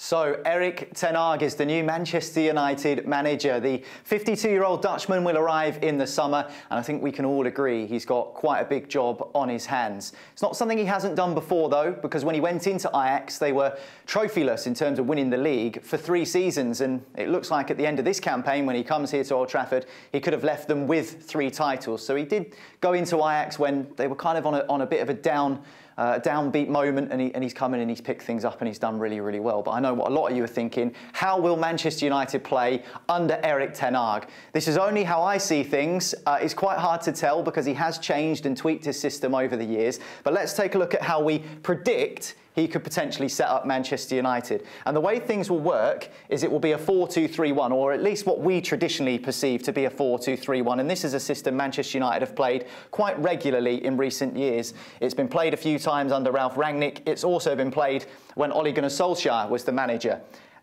So, Erik ten Hag is the new Manchester United manager. The 52-year-old Dutchman will arrive in the summer, and I think we can all agree he's got quite a big job on his hands. It's not something he hasn't done before, though, because when he went into Ajax, they were trophyless in terms of winning the league for 3 seasons, and it looks like at the end of this campaign, when he comes here to Old Trafford, he could have left them with 3 titles. So he did go into Ajax when they were kind of on a bit of a downbeat moment, and he's come in and he's picked things up and he's done really, really well. But I know what a lot of you are thinking: how will Manchester United play under Erik ten Hag? This is only how I see things. It's quite hard to tell because he has changed and tweaked his system over the years. But let's take a look at how we predict he could potentially set up Manchester United. And the way things will work is it will be a 4-2-3-1, or at least what we traditionally perceive to be a 4-2-3-1. And this is a system Manchester United have played quite regularly in recent years. It's been played a few times under Ralf Rangnick. It's also been played when Ole Gunnar Solskjaer was the manager.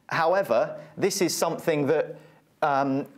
However, this is something that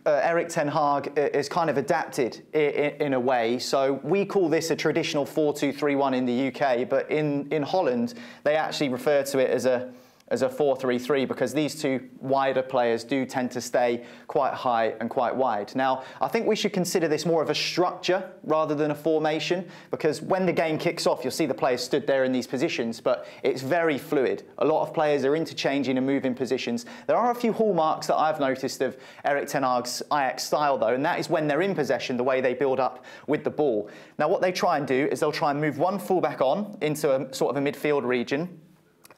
Erik ten Hag is kind of adapted in a way. So we call this a traditional 4-2-3-1 in the UK, but in Holland they actually refer to it as a 4-3-3 because these 2 wider players do tend to stay quite high and quite wide. Now, I think we should consider this more of a structure rather than a formation, because when the game kicks off, you'll see the players stood there in these positions, but it's very fluid. A lot of players are interchanging and moving positions. There are a few hallmarks that I've noticed of Erik ten Hag's Ajax style, though, and that is when they're in possession, the way they build up with the ball. Now, what they try and do is they'll try and move one fullback on into a sort of a midfield region,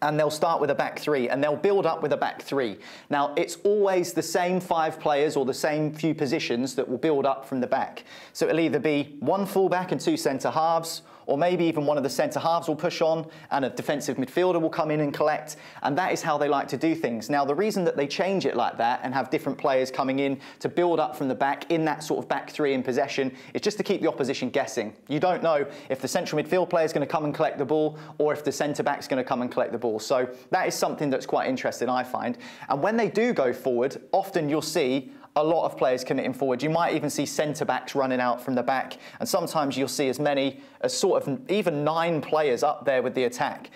and they'll start with a back 3, and they'll build up with a back 3. Now, it's always the same 5 players or the same few positions that will build up from the back. So it'll either be 1 fullback and 2 centre-halves, or maybe even one of the centre-halves will push on and a defensive midfielder will come in and collect, and that is how they like to do things. Now, the reason that they change it like that and have different players coming in to build up from the back in that sort of back 3 in possession is just to keep the opposition guessing. You don't know if the central midfield player is going to come and collect the ball or if the centre-back is going to come and collect the ball. So that is something that's quite interesting, I find. And when they do go forward, often you'll see a lot of players committing forward. You might even see centre-backs running out from the back, and sometimes you'll see as many as sort of even 9 players up there with the attack.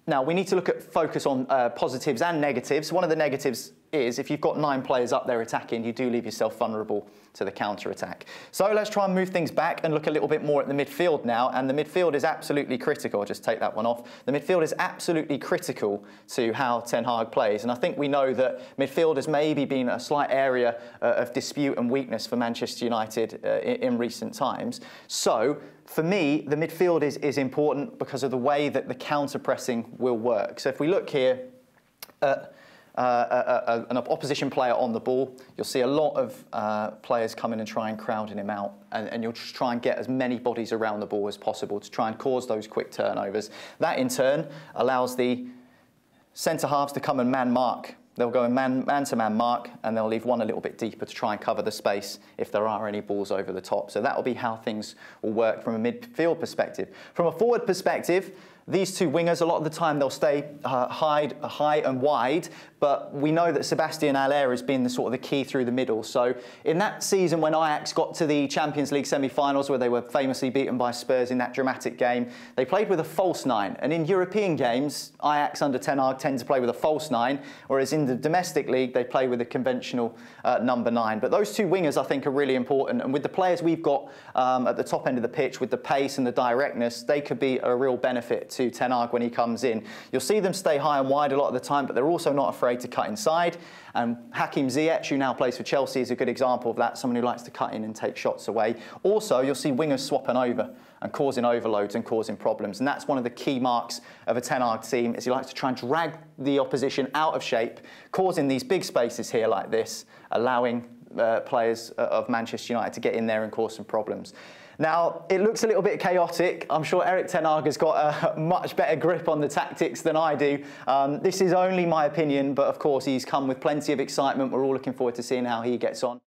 Now, we need to focus on positives and negatives. One of the negatives is if you've got 9 players up there attacking, you do leave yourself vulnerable to the counter-attack. So let's try and move things back and look a little bit more at the midfield now. And the midfield is absolutely critical. I'll just take that one off. The midfield is absolutely critical to how ten Hag plays. And I think we know that midfield has maybe been a slight area of dispute and weakness for Manchester United in recent times. So for me, the midfield is important because of the way that the counter-pressing will work. So if we look here at an opposition player on the ball, you'll see a lot of players come in and try and crowding him out, and you'll just try and get as many bodies around the ball as possible to try and cause those quick turnovers. That in turn allows the centre-halves to come and man-mark. They'll go in man-to-man mark, and they'll leave one a little bit deeper to try and cover the space if there are any balls over the top. So that will be how things will work from a midfield perspective. From a forward perspective, these 2 wingers, a lot of the time they'll stay high and wide, but we know that Sebastian Haller has been the sort of the key through the middle. So in that season when Ajax got to the Champions League semi-finals, where they were famously beaten by Spurs in that dramatic game, they played with a false 9. And in European games, Ajax under ten Hag tend to play with a false 9, whereas in the domestic league, they play with a conventional number 9. But those 2 wingers, I think, are really important. And with the players we've got at the top end of the pitch, with the pace and the directness, they could be a real benefit to ten Hag when he comes in. You'll see them stay high and wide a lot of the time, but they're also not afraid to cut inside. And Hakim Ziyech, who now plays for Chelsea, is a good example of that, someone who likes to cut in and take shots away. Also, you'll see wingers swapping over and causing overloads and causing problems. And that's one of the key marks of a ten Hag team, is he likes to try and drag the opposition out of shape, causing these big spaces here like this, allowing players of Manchester United to get in there and cause some problems. Now, it looks a little bit chaotic. I'm sure Erik ten Hag has got a much better grip on the tactics than I do. This is only my opinion, but of course he's come with plenty of excitement. We're all looking forward to seeing how he gets on.